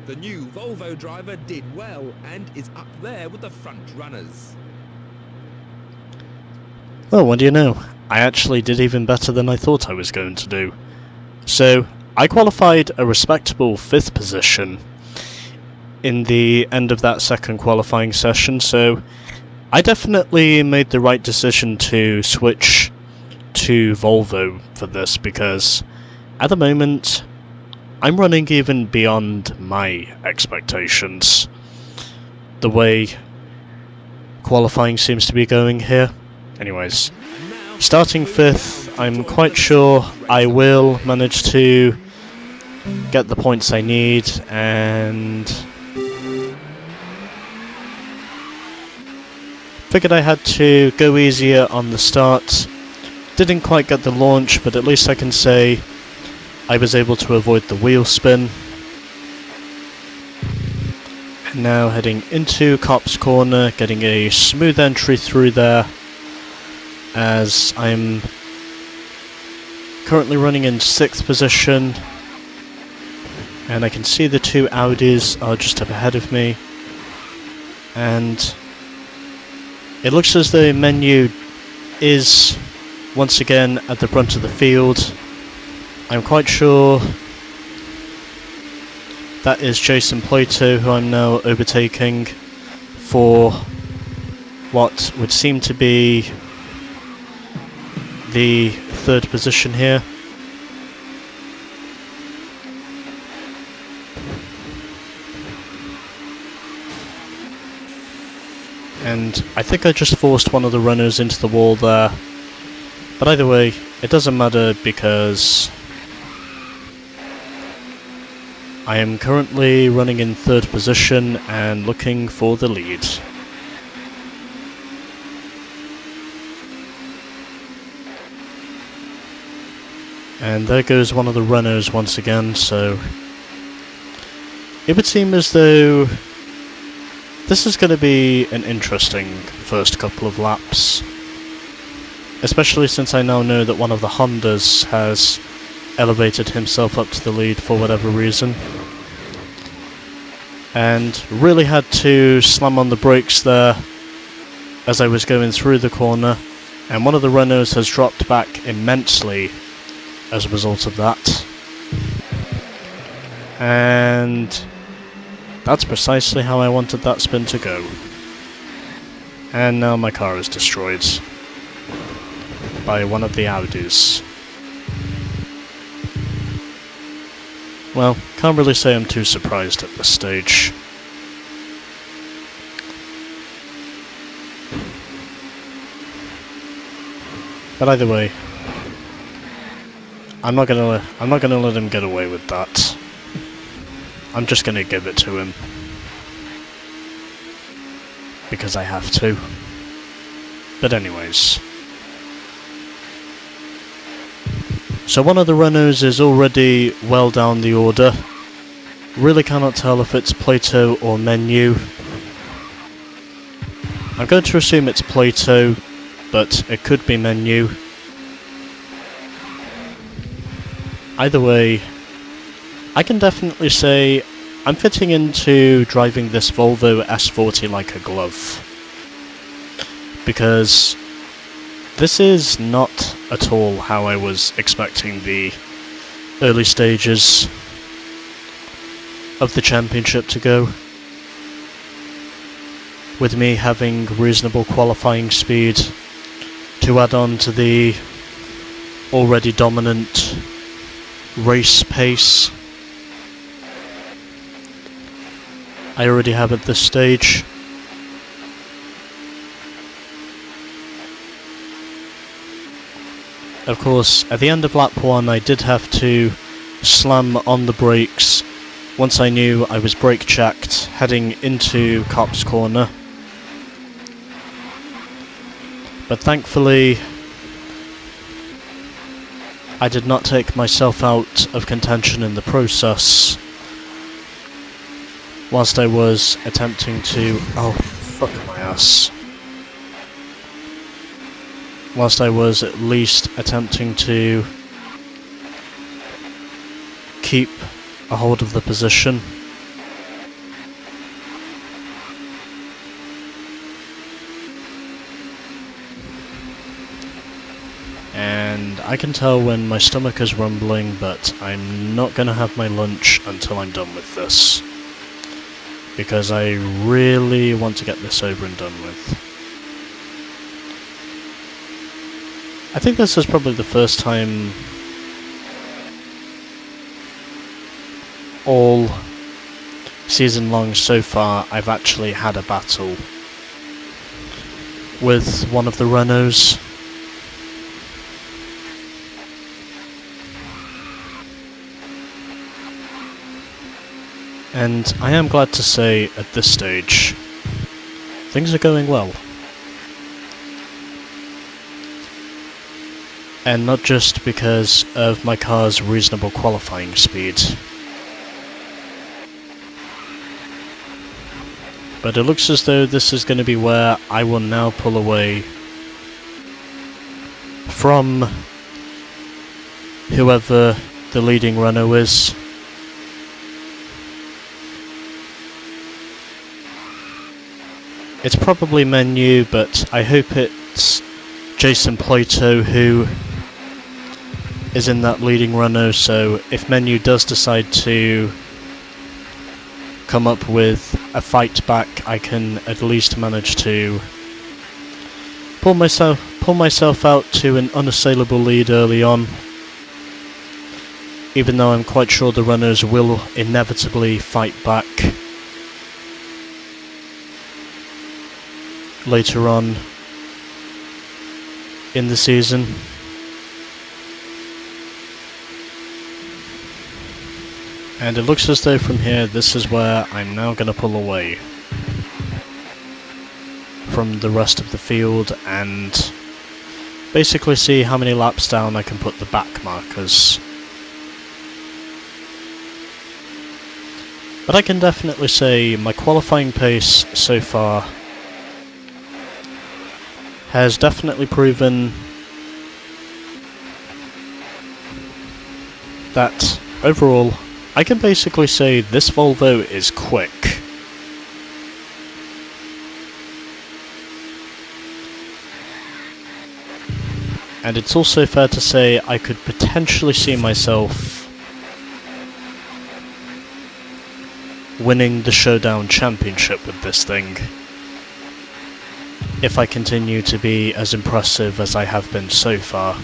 The new Volvo driver did well and is up there with the front runners. Well, what do you know? I actually did even better than I thought I was going to do. So, I qualified a respectable 5th position in the end of that second qualifying session, so I definitely made the right decision to switch to Volvo for this, because at the moment I'm running even beyond my expectations. The way qualifying seems to be going here. Anyways, starting 5th, I'm quite sure I will manage to get the points I need, and figured I had to go easier on the start. Didn't quite get the launch, but at least I can say I was able to avoid the wheel spin. And now heading into Copse Corner, getting a smooth entry through there, as I'm currently running in 6th position, and I can see the 2 Audis are just up ahead of me, and it looks as though the menu is once again at the front of the field. I'm quite sure that is Jason Plato, who I'm now overtaking for what would seem to be the 3rd position here. And I think I just forced one of the runners into the wall there. But either way, it doesn't matter, because I am currently running in 3rd position and looking for the lead. And there goes one of the runners once again, so it would seem as though this is going to be an interesting first couple of laps. Especially since I now know that one of the Hondas has elevated himself up to the lead for whatever reason. And really had to slam on the brakes there as I was going through the corner, and one of the runners has dropped back immensely as a result of that. And that's precisely how I wanted that spin to go. And now my car is destroyed by one of the Audis. Well, can't really say I'm too surprised at this stage. But either way, I'm not gonna let him get away with that. I'm just gonna give it to him, because I have to. But anyways, so one of the runners is already well down the order. Really cannot tell if it's Plato or Menu. I'm going to assume it's Plato, but it could be Menu. Either way, I can definitely say I'm fitting into driving this Volvo S40 like a glove, because this is not at all how I was expecting the early stages of the championship to go, with me having reasonable qualifying speed to add on to the already dominant race pace I already have at this stage. Of course, at the end of lap 1 I did have to slam on the brakes once I knew I was brake checked heading into Copse Corner. But thankfully I did not take myself out of contention in the process, whilst I was attempting to... oh, fuck my ass. Whilst I was at least attempting to keep a hold of the position. and I can tell when my stomach is rumbling, but I'm not going to have my lunch until I'm done with this, because I really want to get this over and done with. I think this is probably the first time all season long so far I've actually had a battle with one of the Renaults. And I am glad to say at this stage things are going well. And not just because of my car's reasonable qualifying speed, but it looks as though this is going to be where I will now pull away from whoever the leading Renault is. It's probably Menu, but I hope it's Jason Plato who is in that leading Renault, so if Menu does decide to come up with a fight back, I can at least manage to pull myself out to an unassailable lead early on, even though I'm quite sure the Renaults will inevitably fight back later on in the season. And it looks as though from here this is where I'm now going to pull away from the rest of the field and basically see how many laps down I can put the back markers. But I can definitely say my qualifying pace so far has definitely proven that overall I can basically say this Volvo is quick. And it's also fair to say I could potentially see myself winning the Showdown Championship with this thing, if I continue to be as impressive as I have been so far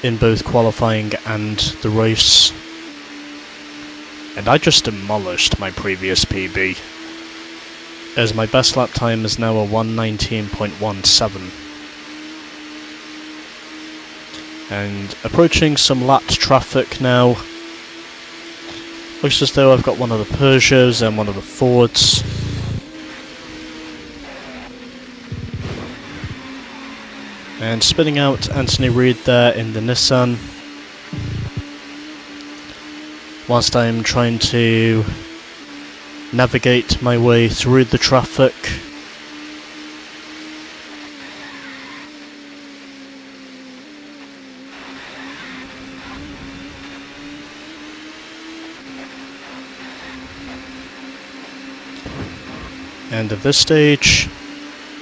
in both qualifying and the race. And I just demolished my previous PB, as my best lap time is now a 1:19.17. And approaching some lapped traffic now. Looks as though I've got one of the Peugeots and one of the Fords. And spinning out Anthony Reid there in the Nissan, whilst I'm trying to navigate my way through the traffic. And at this stage,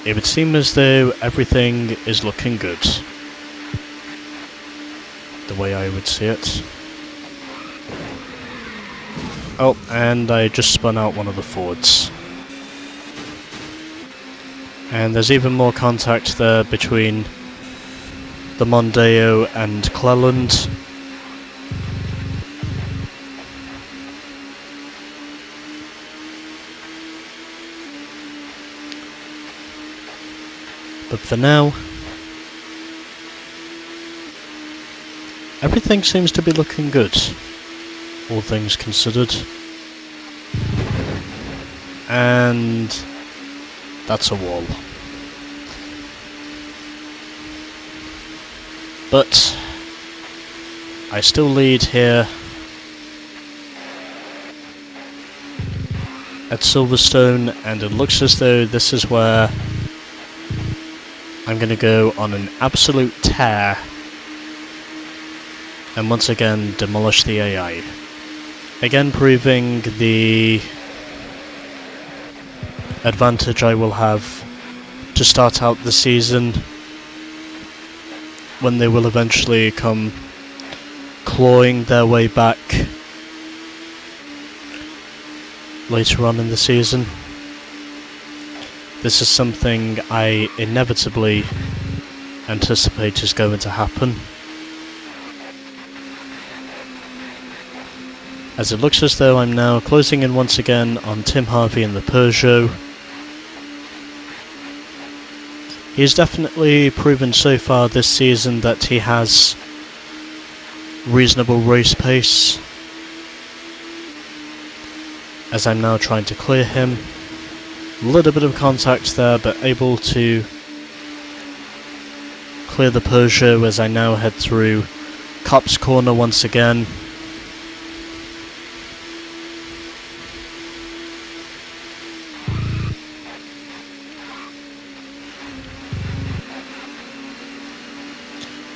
it would seem as though everything is looking good, the way I would see it. Oh, and I just spun out one of the Fords. And there's even more contact there between the Mondeo and Cleland. But for now, everything seems to be looking good, all things considered. And that's a wall. But I still lead here at Silverstone, and it looks as though this is where I'm going to go on an absolute tear and once again demolish the AI. Again proving the advantage I will have to start out the season when they will eventually come clawing their way back later on in the season. This is something I inevitably anticipate is going to happen, as it looks as though I'm now closing in once again on Tim Harvey and the Peugeot. He's definitely proven so far this season that he has reasonable race pace, as I'm now trying to clear him. A little bit of contact there, but able to clear the Peugeot as I now head through Copse Corner once again.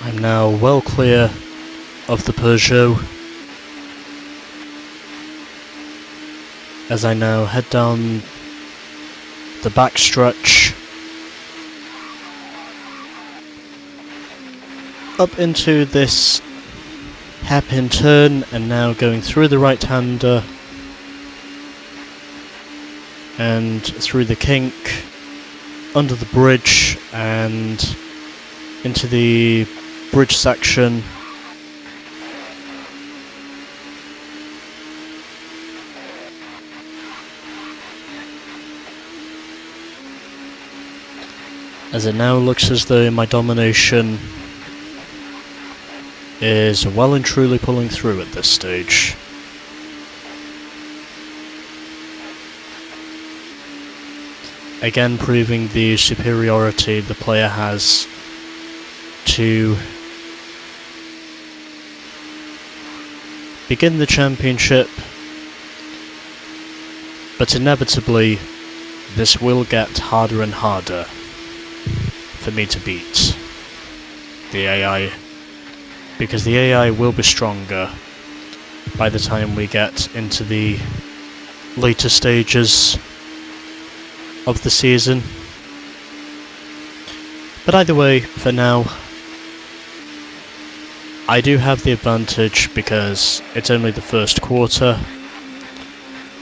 I'm now well clear of the Peugeot as I now head down the back stretch up into this hairpin turn, and now going through the right-hander and through the kink, under the bridge and into the bridge section. As it now looks as though my domination is well and truly pulling through at this stage. Again, proving the superiority the player has to begin the championship, but inevitably this will get harder and harder for me to beat the AI, because the AI will be stronger by the time we get into the later stages of the season. But either way, for now, I do have the advantage because it's only the first quarter.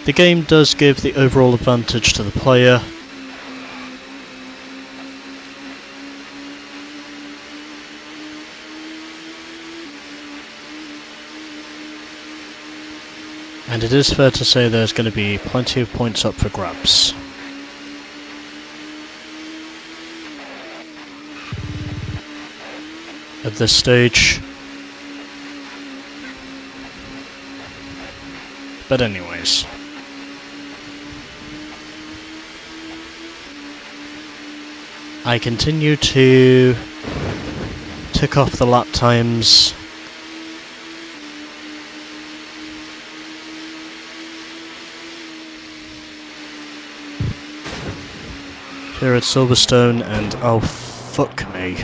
The game does give the overall advantage to the player, and it is fair to say there's going to be plenty of points up for grabs. At this stage. But anyways. I continue to tick off the lap times. Here at Silverstone, and oh fuck me.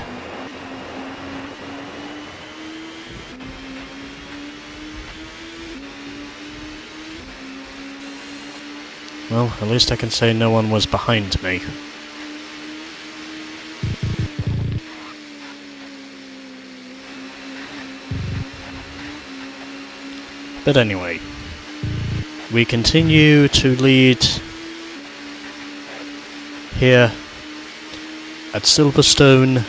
Well, at least I can say no one was behind me. But anyway, we continue to lead here at Silverstone.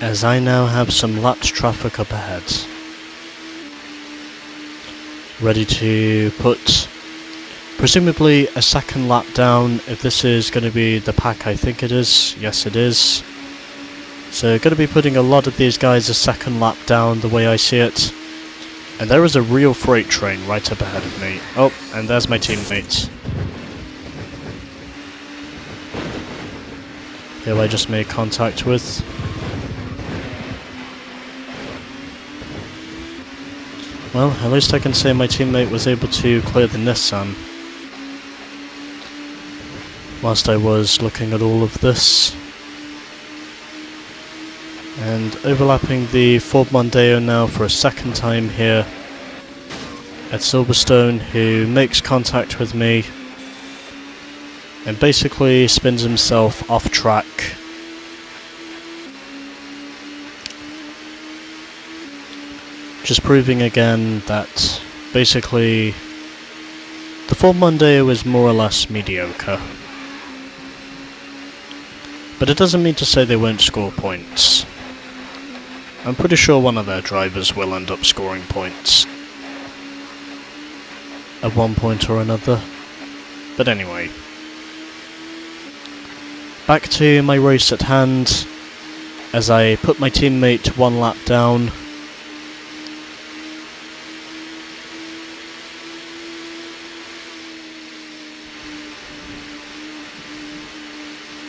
As I now have some lapped traffic up ahead, ready to put presumably a second lap down, if this is going to be the pack I think it is. Yes, it is. So going to be putting a lot of these guys a second lap down the way I see it. And there is a real freight train right up ahead of me. Oh, and there's my teammate. Who I just made contact with. Well, at least I can say my teammate was able to clear the Nissan. Whilst I was looking at all of this. And overlapping the Ford Mondeo now for a second time here at Silverstone, who makes contact with me and basically spins himself off track. Just proving again that basically the Ford Mondeo is more or less mediocre. But it doesn't mean to say they won't score points. I'm pretty sure one of their drivers will end up scoring points at one point or another. But anyway, back to my race at hand as I put my teammate one lap down.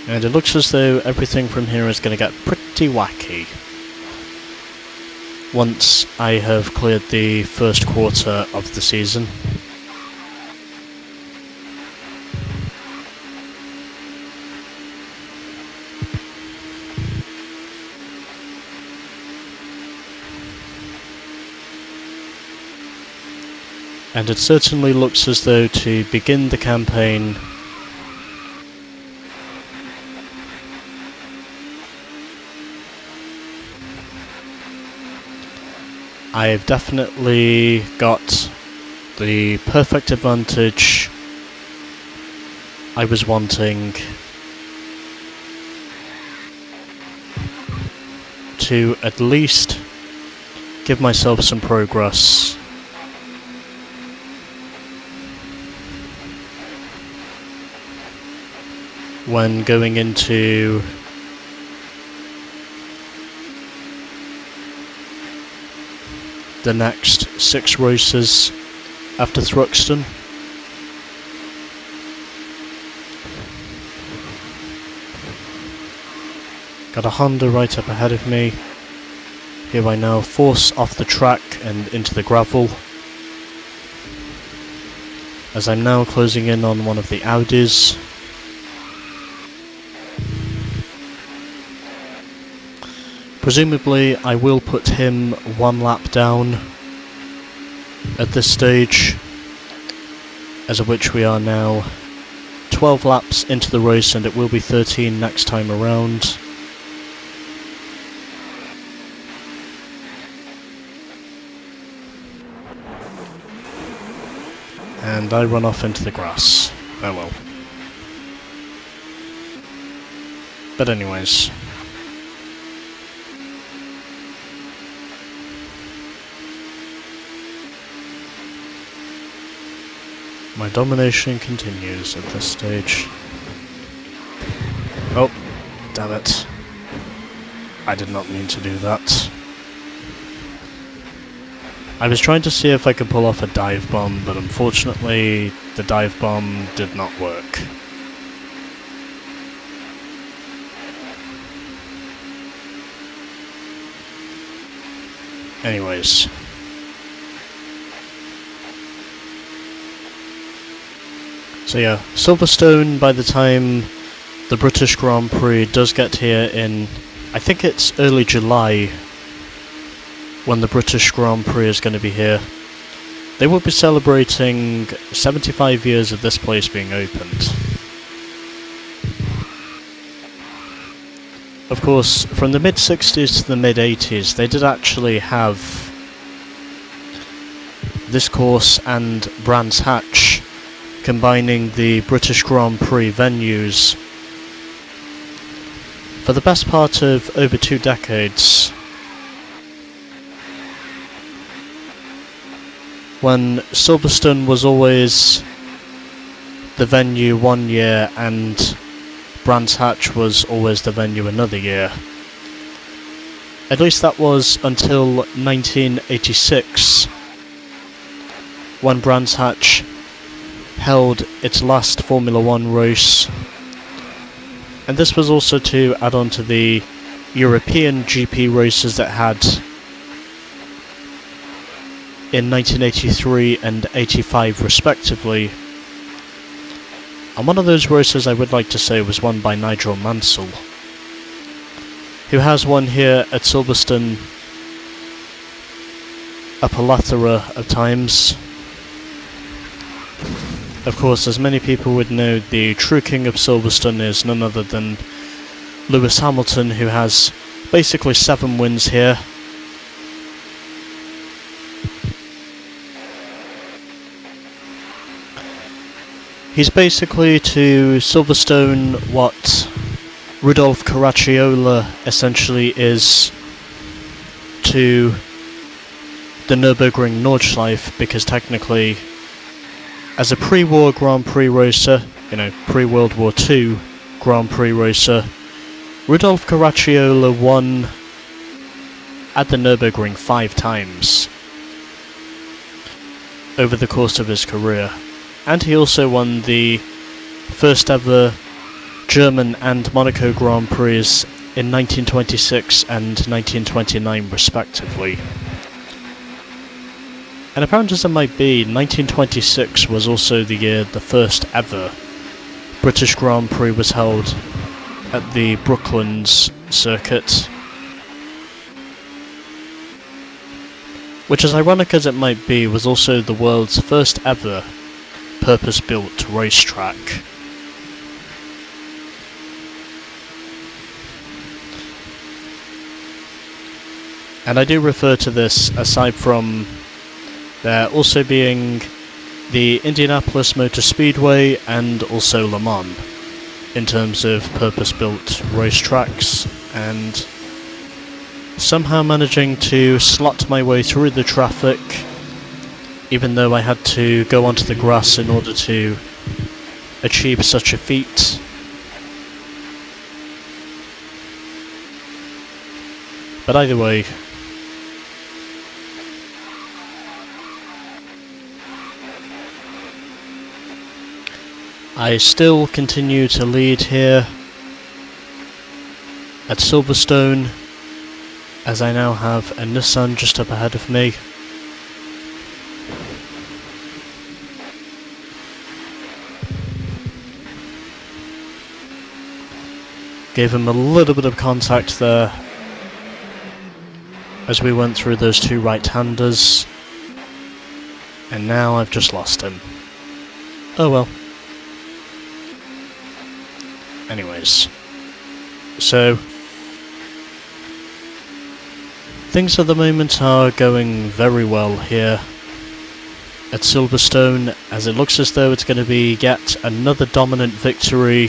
And it looks as though everything from here is going to get pretty wacky once I have cleared the first quarter of the season. And it certainly looks as though to begin the campaign, I've definitely got the perfect advantage I was wanting to at least give myself some progress when going into the next 6 races after Thruxton. Got a Honda right up ahead of me, who I now force off the track and into the gravel, as I'm now closing in on one of the Audis. Presumably I will put him one lap down at this stage, as of which we are now 12 laps into the race, and it will be 13 next time around. And I run off into the grass. Oh well. But anyways, my domination continues at this stage. Oh, damn it. I did not mean to do that. I was trying to see if I could pull off a dive bomb, but unfortunately the dive bomb did not work. Anyways. So yeah, Silverstone, by the time the British Grand Prix does get here in, I think it's early July, when the British Grand Prix is going to be here, they will be celebrating 75 years of this place being opened. Of course, from the mid-60s to the mid-80s, they did actually have this course and Brands Hatch combining the British Grand Prix venues for the best part of over 2 decades. When Silverstone was always the venue one year and Brands Hatch was always the venue another year. At least that was until 1986, when Brands Hatch held its last Formula 1 race. And this was also to add on to the European GP races that had in 1983 and 85 respectively. And one of those races I would like to say was won by Nigel Mansell, who has won here at Silverstone a plethora of times. Of course, as many people would know, the true king of Silverstone is none other than Lewis Hamilton, who has basically 7 wins here. He's basically to Silverstone what Rudolf Caracciola essentially is to the Nürburgring Nordschleife, because technically, as a pre-war Grand Prix racer, pre-World War II Grand Prix racer, Rudolf Caracciola won at the Nürburgring 5 times over the course of his career. And he also won the first ever German and Monaco Grand Prix in 1926 and 1929 respectively. And apparent as it might be, 1926 was also the year the first ever British Grand Prix was held at the Brooklands circuit. Which, as ironic as it might be, was also the world's first ever purpose-built racetrack. And I do refer to this, aside from there also being the Indianapolis Motor Speedway and also Le Mans, in terms of purpose-built racetracks, and somehow managing to slot my way through the traffic, even though I had to go onto the grass in order to achieve such a feat. But either way, I still continue to lead here at Silverstone, as I now have a Nissan just up ahead of me. Gave him a little bit of contact there as we went through those 2 right-handers, and now I've just lost him. Oh well. Anyways, so things at the moment are going very well here at Silverstone, as it looks as though it's going to be yet another dominant victory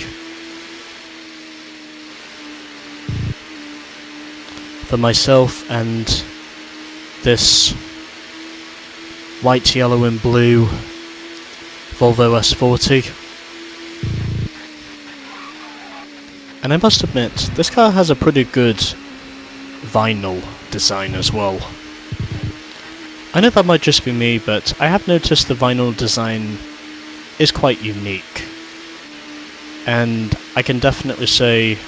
for myself and this white, yellow and blue Volvo S40. And I must admit, this car has a pretty good vinyl design as well. I know that might just be me, but I have noticed the vinyl design is quite unique. And I can definitely say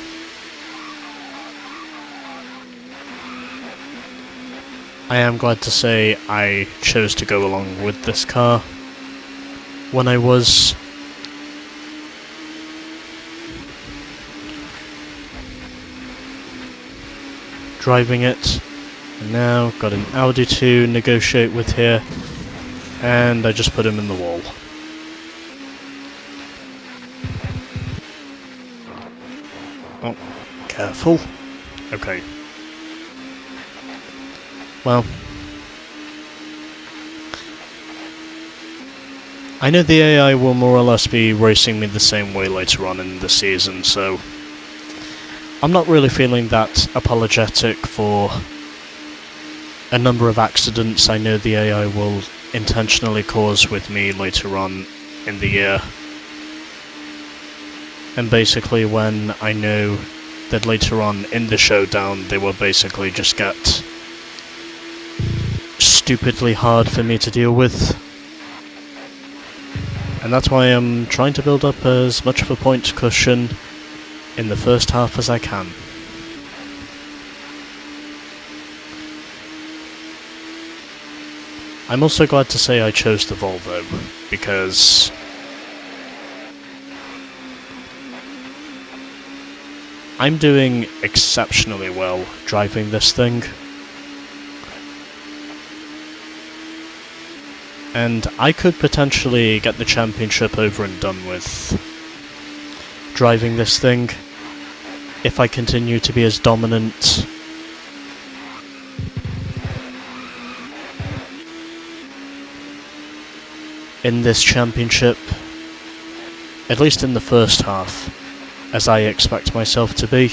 I am glad to say I chose to go along with this car when I was driving it. And now got an Audi to negotiate with here, and I just put him in the wall. Oh, careful. Okay. Well, I know the AI will more or less be racing me the same way later on in the season, so I'm not really feeling that apologetic for a number of accidents I know the AI will intentionally cause with me later on in the year. And basically when I know that later on in the Showdown they will basically just get stupidly hard for me to deal with. And that's why I'm trying to build up as much of a point cushion in the first half as I can. I'm also glad to say I chose the Volvo, because I'm doing exceptionally well driving this thing. And I could potentially get the championship over and done with driving this thing if I continue to be as dominant in this championship, at least in the first half, as I expect myself to be.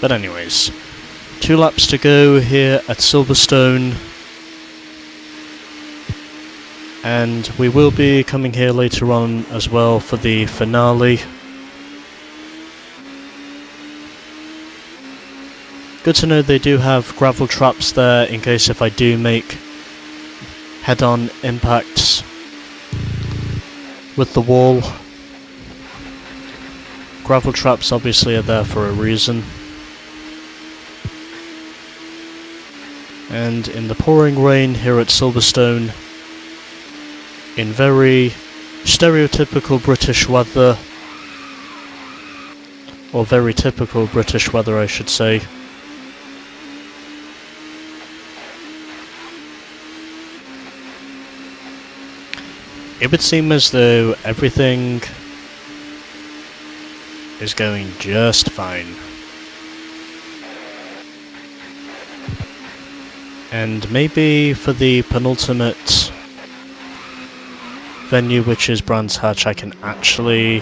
But anyways, 2 laps to go here at Silverstone, and we will be coming here later on as well for the finale. Good to know they do have gravel traps there in case if I do make head-on impacts with the wall. Gravel traps obviously are there for a reason. And in the pouring rain here at Silverstone, in very stereotypical British weather, or very typical British weather I should say, it would seem as though everything is going just fine. And maybe for the penultimate venue, which is Brands Hatch, I can actually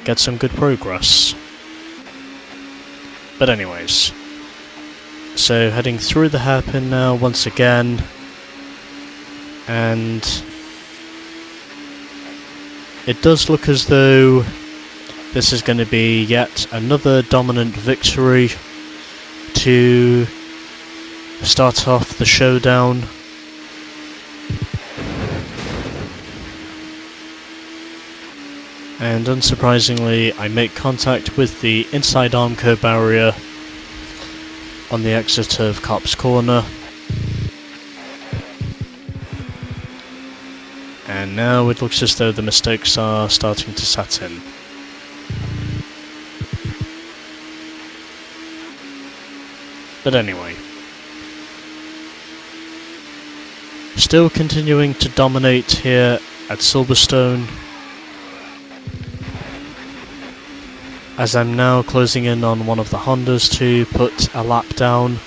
get some good progress. But anyways, so heading through the hairpin now once again, and it does look as though this is going to be yet another dominant victory to start off the showdown. And unsurprisingly, I make contact with the inside Armco barrier on the exit of Copse Corner. And now it looks as though the mistakes are starting to set in. But anyway, still continuing to dominate here at Silverstone, as I'm now closing in on one of the Hondas to put a lap down.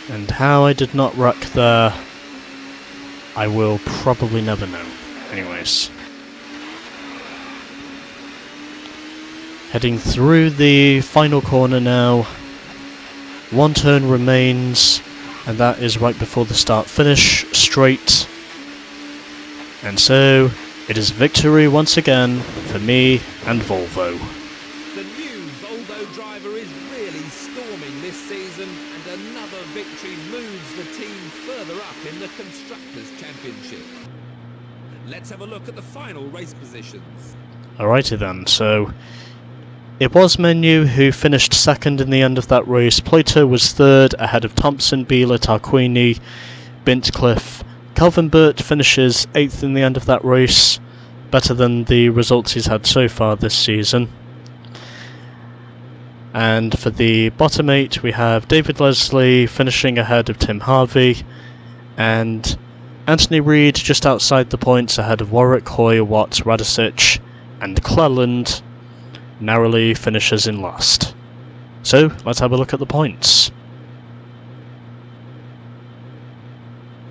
And how I did not wreck there, I will probably never know. Anyways, heading through the final corner now. 1 turn remains, and that is right before the start-finish straight. And so, it is victory once again for me and Volvo. The new Volvo driver is really storming this season, and another victory moves the team further up in the Constructors' Championship. Let's have a look at the final race positions. Alrighty then, so it was Menu who finished second in the end of that race. Plato was third, ahead of Thompson, Beeler, Tarquini, Bintcliffe. Calvin Burt finishes 8th in the end of that race, better than the results he's had so far this season. And for the bottom 8 we have David Leslie finishing ahead of Tim Harvey, and Anthony Reid just outside the points ahead of Warwick, Hoy, Watts, Radicic, and Cleland narrowly finishes in last. So, let's have a look at the points.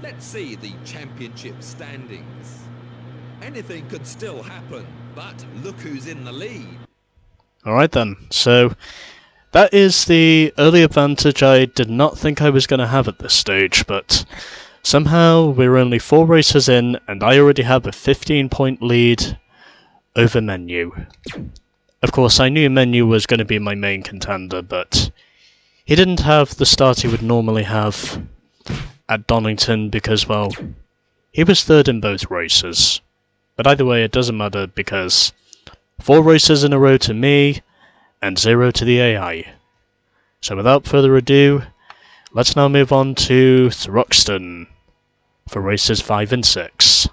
Let's see the championship standings. Anything could still happen, but look who's in the lead. Alright then, so that is the early advantage I did not think I was going to have at this stage, but Somehow, we're only 4 races in, and I already have a 15-point lead over Menu. Of course, I knew Menu was going to be my main contender, but he didn't have the start he would normally have at Donington because, well, he was 3rd in both races. But either way, it doesn't matter because 4 races in a row to me, and 0 to the AI. So without further ado, let's now move on to Thruxton for races 5 and 6.